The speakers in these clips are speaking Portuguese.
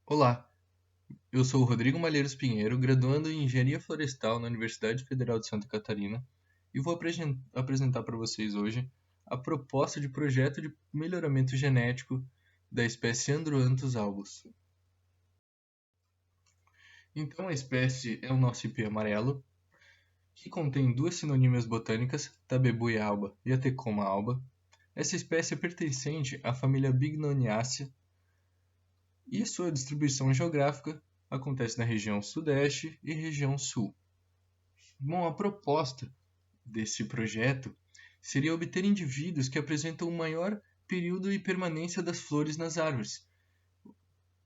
Olá, eu sou o Rodrigo Malheiros Pinheiro, graduando em Engenharia Florestal na Universidade Federal de Santa Catarina, e vou apresentar para vocês hoje a proposta de projeto de melhoramento genético da espécie Androanthus albus. Então, a espécie é o nosso ipê amarelo, que contém duas sinonímias botânicas, Tabebuia alba e Atecoma alba. Essa espécie é pertencente à família Bignoniaceae e sua distribuição geográfica acontece na região Sudeste e região Sul. Bom, a proposta desse projeto seria obter indivíduos que apresentam um maior período e permanência das flores nas árvores,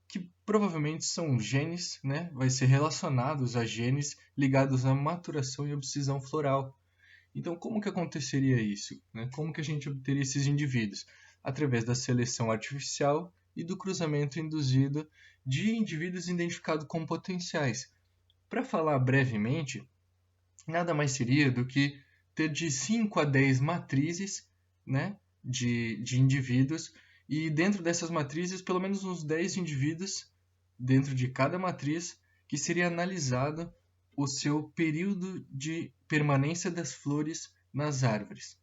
que provavelmente são genes, né? Vai ser relacionados a genes ligados à maturação e obcisão floral. Então, como que aconteceria isso? Né? Como que a gente obteria esses indivíduos? Através da seleção artificial e do cruzamento induzido de indivíduos identificados como potenciais. Para falar brevemente, nada mais seria do que ter de 5 a 10 matrizes, né, de indivíduos, e dentro dessas matrizes, pelo menos uns 10 indivíduos dentro de cada matriz, que seria analisado o seu período de permanência das flores nas árvores,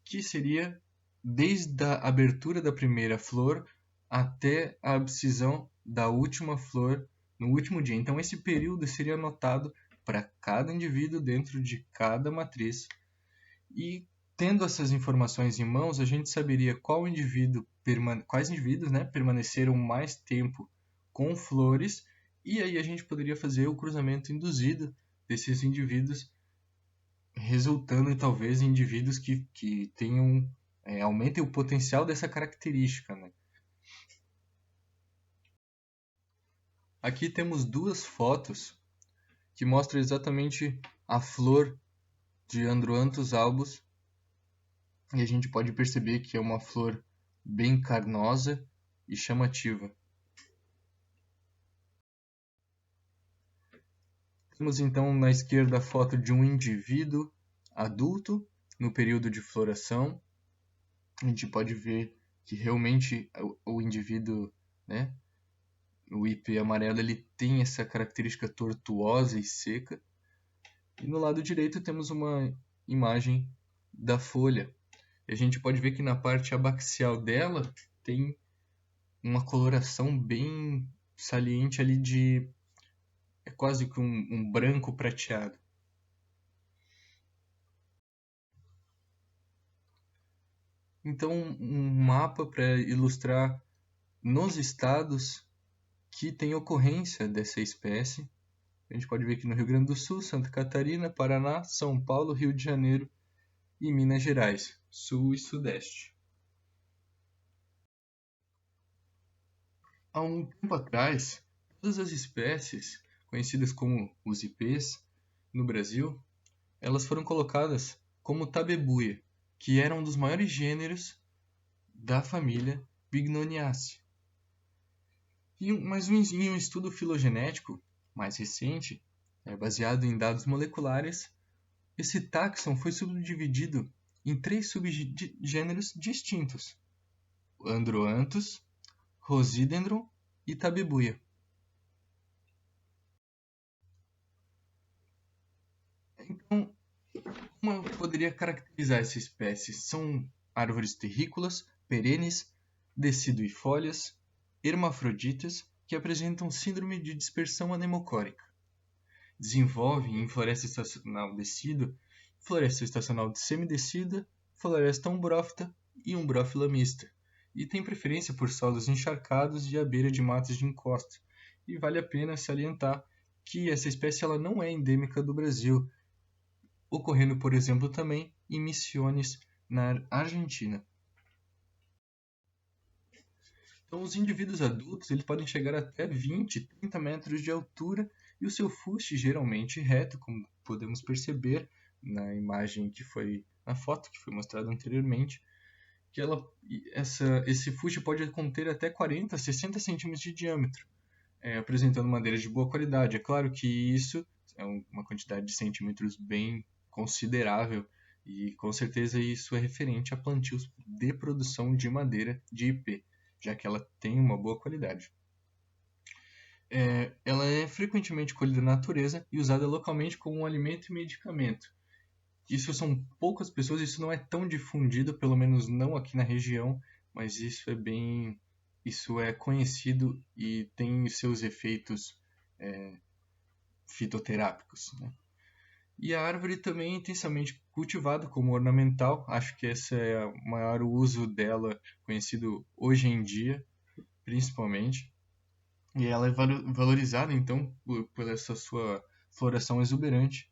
que seria desde a abertura da primeira flor até a abscisão da última flor no último dia. Então, esse período seria anotado para cada indivíduo dentro de cada matriz. E tendo essas informações em mãos, a gente saberia quais indivíduos, né, permaneceram mais tempo com flores, e aí a gente poderia fazer o cruzamento induzido desses indivíduos, resultando talvez em indivíduos que tenham aumentem o potencial dessa característica, né? Aqui temos duas fotos que mostram exatamente a flor de Androanthus albus, e a gente pode perceber que é uma flor bem carnosa e chamativa. Temos então na esquerda a foto de um indivíduo adulto no período de floração. A gente pode ver que realmente o indivíduo, né, o ipê amarelo, ele tem essa característica tortuosa e seca. E no lado direito temos uma imagem da folha. E a gente pode ver que na parte abaxial dela tem uma coloração bem saliente ali de... é quase que um branco prateado. Então, um mapa para ilustrar nos estados que tem ocorrência dessa espécie. A gente pode ver aqui no Rio Grande do Sul, Santa Catarina, Paraná, São Paulo, Rio de Janeiro e Minas Gerais, Sul e Sudeste. Há um tempo atrás, todas as espécies conhecidas como os ipês no Brasil, elas foram colocadas como tabebuia, que era um dos maiores gêneros da família Bignoniaceae. Mas em um estudo filogenético mais recente, baseado em dados moleculares, esse táxon foi subdividido em três subgêneros distintos: Androanthus, Rosydendron e Tabebuia. Então, como eu poderia caracterizar essa espécie? São árvores terrícolas, perenes, deciduifólias, hermafroditas, que apresentam síndrome de dispersão anemocórica. Desenvolvem em floresta estacional decídua, floresta estacional semidecida, floresta umbrófita e umbrófila mista, e tem preferência por solos encharcados e à beira de matas de encosta. E vale a pena salientar que essa espécie ela não é endêmica do Brasil, ocorrendo, por exemplo, também em Misiones, na Argentina. Então, os indivíduos adultos eles podem chegar até 20, 30 metros de altura e o seu fuste geralmente reto, como podemos perceber na imagem que foi na foto que foi mostrada anteriormente, que esse fuste pode conter até 40, 60 centímetros de diâmetro, apresentando madeira de boa qualidade. É claro que isso é uma quantidade de centímetros bem considerável e com certeza isso é referente a plantios de produção de madeira de ipê, já que ela tem uma boa qualidade. Ela é frequentemente colhida na natureza e usada localmente como um alimento e medicamento. Isso são poucas pessoas, isso não é tão difundido, pelo menos não aqui na região, mas isso é conhecido e tem seus efeitos fitoterápicos, né? E a árvore também é intensamente cultivada como ornamental. Acho que esse é o maior uso dela conhecido hoje em dia, principalmente. E ela é valorizada, então, por essa sua floração exuberante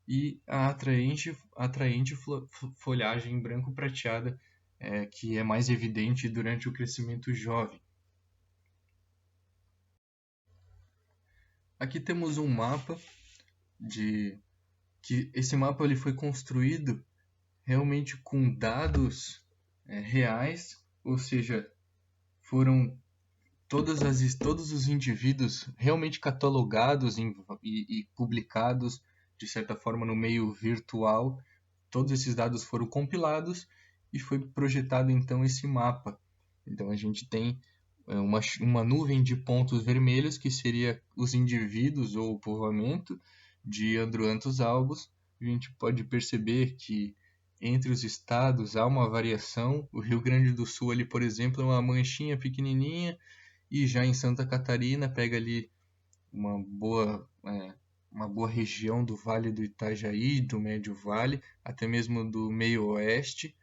e a atraente folhagem branco-prateada, que é mais evidente durante o crescimento jovem. Aqui temos um mapa de que esse mapa ele foi construído realmente com dados reais, ou seja, foram todos os indivíduos realmente catalogados e publicados de certa forma no meio virtual. Todos esses dados foram compilados e foi projetado então esse mapa. Então a gente tem uma nuvem de pontos vermelhos que seria os indivíduos ou o povoamento de Androanthus albus. A gente pode perceber que entre os estados há uma variação. O Rio Grande do Sul ali, por exemplo, é uma manchinha pequenininha, e já em Santa Catarina pega ali uma boa região do Vale do Itajaí, do Médio Vale, até mesmo do meio oeste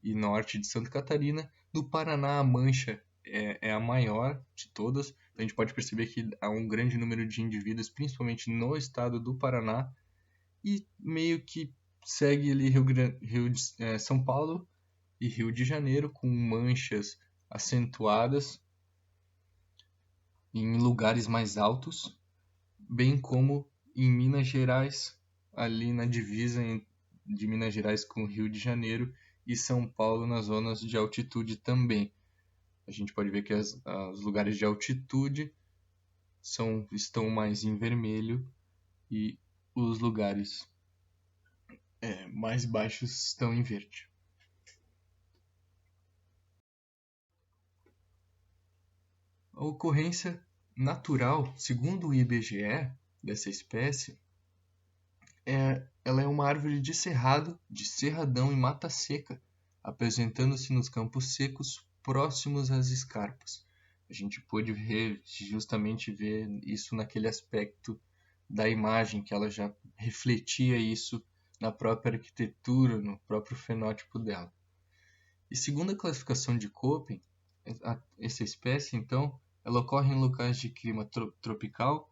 e norte de Santa Catarina. No Paraná, a mancha é a maior de todas. Então, a gente pode perceber que há um grande número de indivíduos, principalmente no estado do Paraná, e meio que segue ali São Paulo e Rio de Janeiro, com manchas acentuadas em lugares mais altos, bem como em Minas Gerais, ali na divisa de Minas Gerais com o Rio de Janeiro, e São Paulo nas zonas de altitude também. A gente pode ver que os lugares de altitude estão mais em vermelho e os lugares mais baixos estão em verde. A ocorrência natural, segundo o IBGE, dessa espécie, ela é uma árvore de cerrado, de cerradão e mata seca, apresentando-se nos campos secos próximos às escarpas. A gente pôde justamente ver isso naquele aspecto da imagem, que ela já refletia isso na própria arquitetura, no próprio fenótipo dela. E segundo a classificação de Köppen, essa espécie, então, ela ocorre em locais de clima tropical,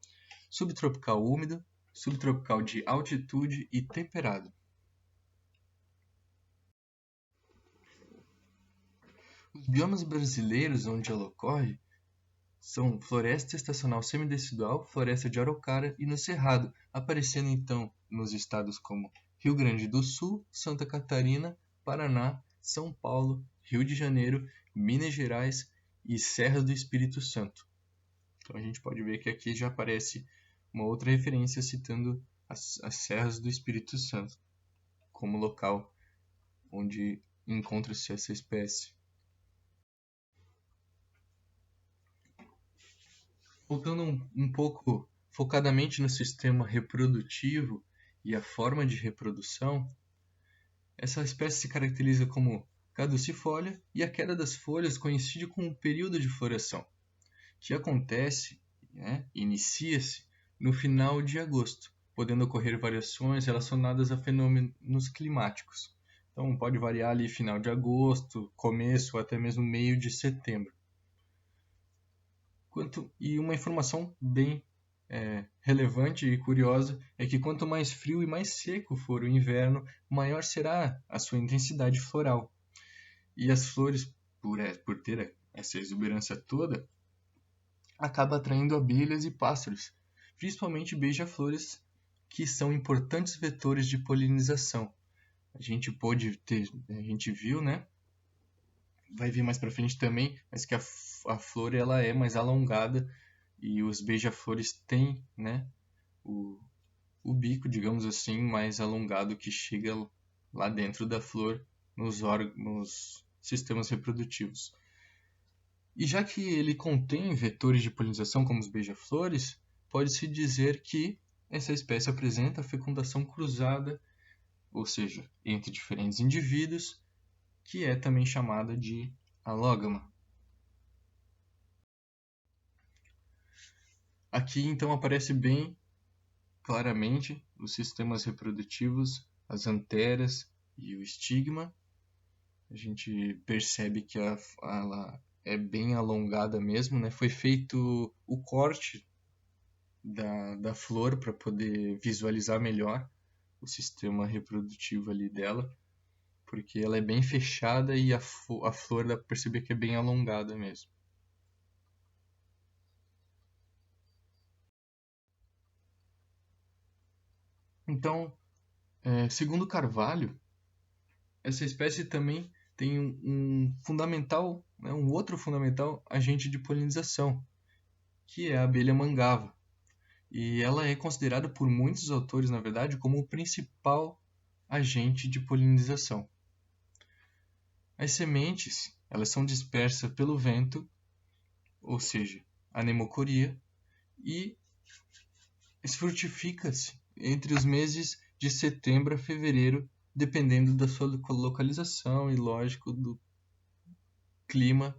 subtropical úmido, subtropical de altitude e temperado. Os biomas brasileiros onde ela ocorre são floresta estacional semidecidual, floresta de araucária e no cerrado, aparecendo então nos estados como Rio Grande do Sul, Santa Catarina, Paraná, São Paulo, Rio de Janeiro, Minas Gerais e Serra do Espírito Santo. Então a gente pode ver que aqui já aparece uma outra referência citando as Serras do Espírito Santo como local onde encontra-se essa espécie. Voltando um pouco focadamente no sistema reprodutivo e a forma de reprodução, essa espécie se caracteriza como caducifólia e a queda das folhas coincide com o período de floração, que acontece, inicia-se no final de agosto, podendo ocorrer variações relacionadas a fenômenos climáticos. Então pode variar ali final de agosto, começo ou até mesmo meio de setembro. E uma informação bem relevante e curiosa é que quanto mais frio e mais seco for o inverno, maior será a sua intensidade floral. E as flores, por ter essa exuberância toda, acaba atraindo abelhas e pássaros, principalmente beija-flores, que são importantes vetores de polinização. A gente viu, né? Vai vir mais para frente também, mas que a flor ela é mais alongada e os beija-flores têm, né, o bico, digamos assim, mais alongado que chega lá dentro da flor nos sistemas reprodutivos. E já que ele contém vetores de polinização como os beija-flores, pode-se dizer que essa espécie apresenta fecundação cruzada, ou seja, entre diferentes indivíduos, que é também chamada de alógama. Aqui então aparece bem claramente os sistemas reprodutivos, as anteras e o estigma. A gente percebe que ela é bem alongada mesmo, né? Foi feito o corte da flor para poder visualizar melhor o sistema reprodutivo ali dela, porque ela é bem fechada e a flor dá para perceber que é bem alongada mesmo. Então, segundo Carvalho, essa espécie também tem um fundamental, né, um outro fundamental agente de polinização, que é a abelha mangava. E ela é considerada por muitos autores, na verdade, como o principal agente de polinização. As sementes, elas são dispersas pelo vento, ou seja, a nemocoria, e frutifica-se entre os meses de setembro a fevereiro, dependendo da sua localização e, lógico, do clima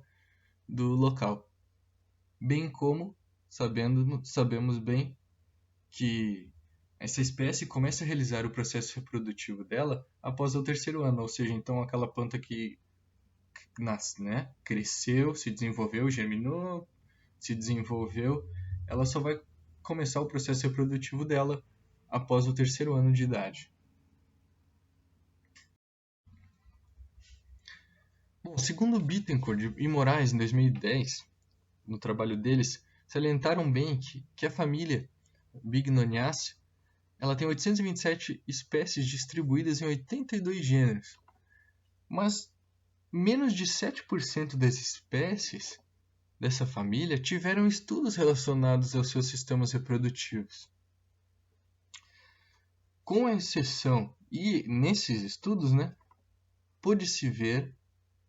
do local. Bem como sabemos bem que essa espécie começa a realizar o processo reprodutivo dela após o terceiro ano, ou seja, então aquela planta que nasce, né, cresceu, se desenvolveu, germinou, se desenvolveu, ela só vai começar o processo reprodutivo dela após o terceiro ano de idade. Bom, segundo Bittencourt e Moraes, em 2010, no trabalho deles, salientaram bem que a família Bignoniaceae ela tem 827 espécies distribuídas em 82 gêneros, mas menos de 7% das espécies dessa família tiveram estudos relacionados aos seus sistemas reprodutivos. Com exceção, e nesses estudos, né, pôde-se ver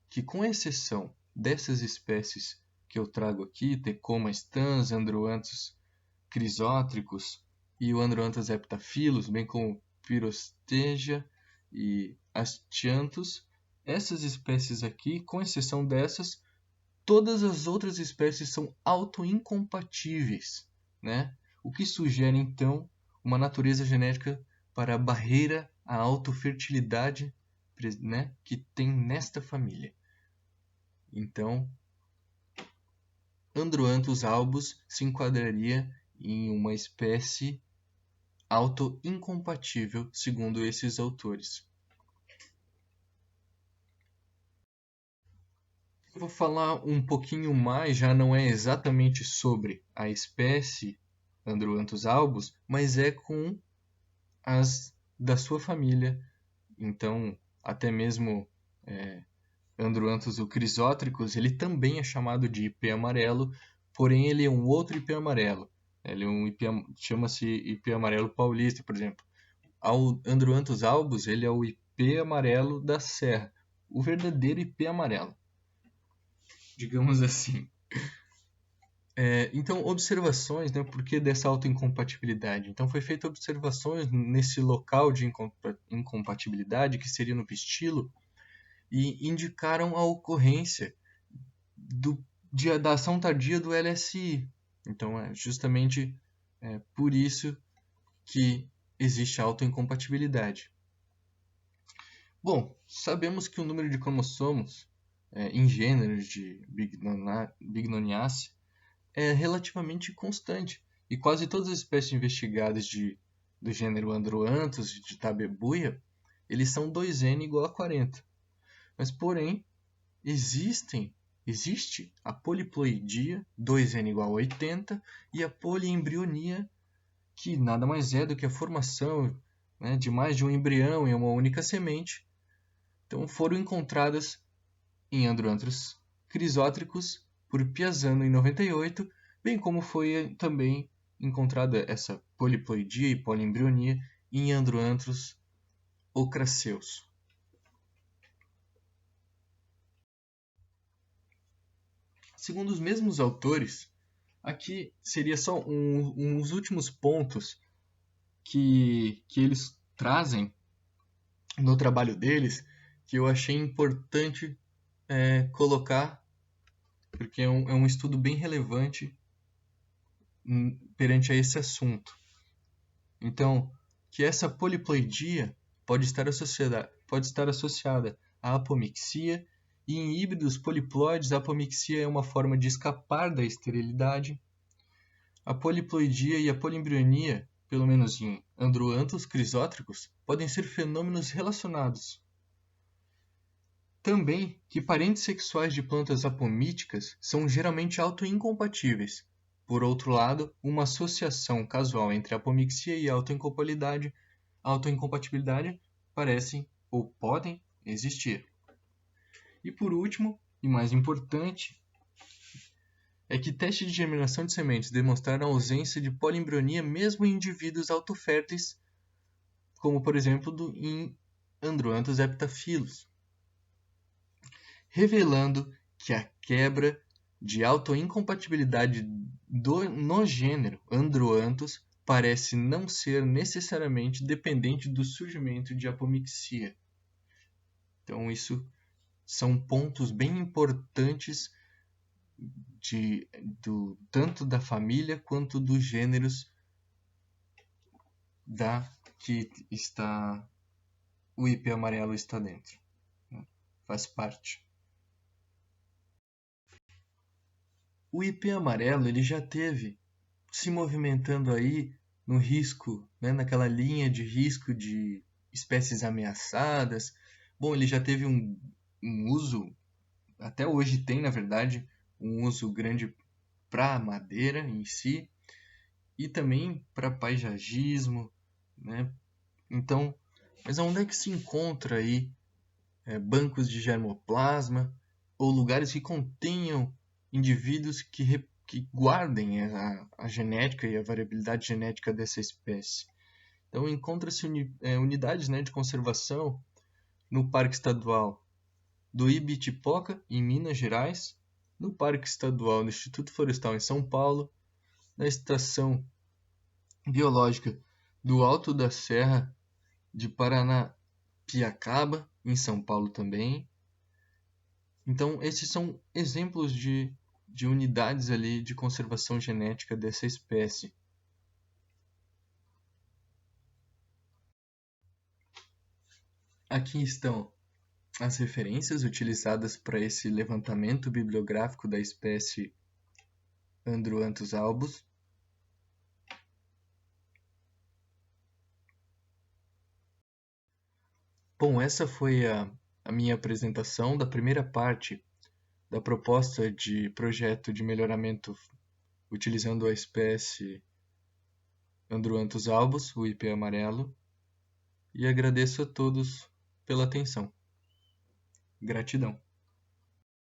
que, com exceção dessas espécies que eu trago aqui, Tecoma stans, Androanthus crisótricos e o Androanthus heptaphyllus, bem como Pyrostegia e Astyanthus, essas espécies aqui, com exceção dessas, todas as outras espécies são autoincompatíveis, né? O que sugere, então, uma natureza genética para a barreira à autofertilidade, né, que tem nesta família. Então, Androanthus albus se enquadraria em uma espécie autoincompatível, segundo esses autores. Eu vou falar um pouquinho mais, já não é exatamente sobre a espécie Androanthus albus, mas é com as da sua família. Então, até mesmo Androanthus crisótricos, ele também é chamado de ipê amarelo, porém ele é um outro ipê amarelo. Ele é chama-se ipê amarelo paulista, por exemplo. O Androanthus albus, ele é o ipê amarelo da serra, o verdadeiro ipê amarelo, digamos assim. Então, observações, né, por que dessa autoincompatibilidade? Então, foi feita observações nesse local de incompatibilidade, que seria no pistilo, e indicaram a ocorrência da ação tardia do LSI. Então, é justamente por isso que existe autoincompatibilidade. Bom, sabemos que o número de cromossomos em gêneros de Bignoniaceae é relativamente constante, e quase todas as espécies investigadas do gênero Androanthus de Tabebuia, eles são 2N igual a 40. Mas, porém, existe a poliploidia, 2N igual a 80, e a poliembrionia, que nada mais é do que a formação, né, de mais de um embrião em uma única semente. Então, foram encontradas em Androanthus crisótricos por Piazzano em 98, bem como foi também encontrada essa poliploidia e poliembrionia em Androanthus ocraceus. Segundo os mesmos autores, aqui seria só uns últimos pontos que eles trazem no trabalho deles que eu achei importante colocar, porque é um estudo bem relevante perante a esse assunto. Então, que essa poliploidia pode estar associada à apomixia, e em híbridos poliploides a apomixia é uma forma de escapar da esterilidade. A poliploidia e a polimbrionia, pelo menos em androanthus crisótricos, podem ser fenômenos relacionados. Também que parentes sexuais de plantas apomíticas são geralmente autoincompatíveis. Por outro lado, uma associação casual entre apomixia e autoincompatibilidade parecem ou podem existir. E por último, e mais importante, é que testes de germinação de sementes demonstraram a ausência de polimbrionia mesmo em indivíduos autoférteis, como por exemplo em Androanthus heptaphyllus, revelando que a quebra de autoincompatibilidade no gênero Androanthus parece não ser necessariamente dependente do surgimento de apomixia. Então isso são pontos bem importantes tanto da família quanto dos gêneros que o IP amarelo está dentro. Faz parte. O IP amarelo ele já teve se movimentando aí no risco, né, naquela linha de risco de espécies ameaçadas. Bom, ele já teve um uso, até hoje tem, na verdade, um uso grande para madeira em si e também para paisagismo, né? Então, mas onde é que se encontra aí bancos de germoplasma ou lugares que contenham indivíduos que guardem a genética e a variabilidade genética dessa espécie? Então, encontra-se unidades, né, de conservação no Parque Estadual do Ibitipoca, em Minas Gerais, no Parque Estadual do Instituto Florestal, em São Paulo, na Estação Biológica do Alto da Serra de Paranapiacaba, em São Paulo também. Então, esses são exemplos de unidades ali de conservação genética dessa espécie. Aqui estão as referências utilizadas para esse levantamento bibliográfico da espécie Androanthus albus. Bom, essa foi a minha apresentação da primeira parte da proposta de projeto de melhoramento utilizando a espécie Androanthus albus, o IP amarelo, e agradeço a todos pela atenção. Gratidão.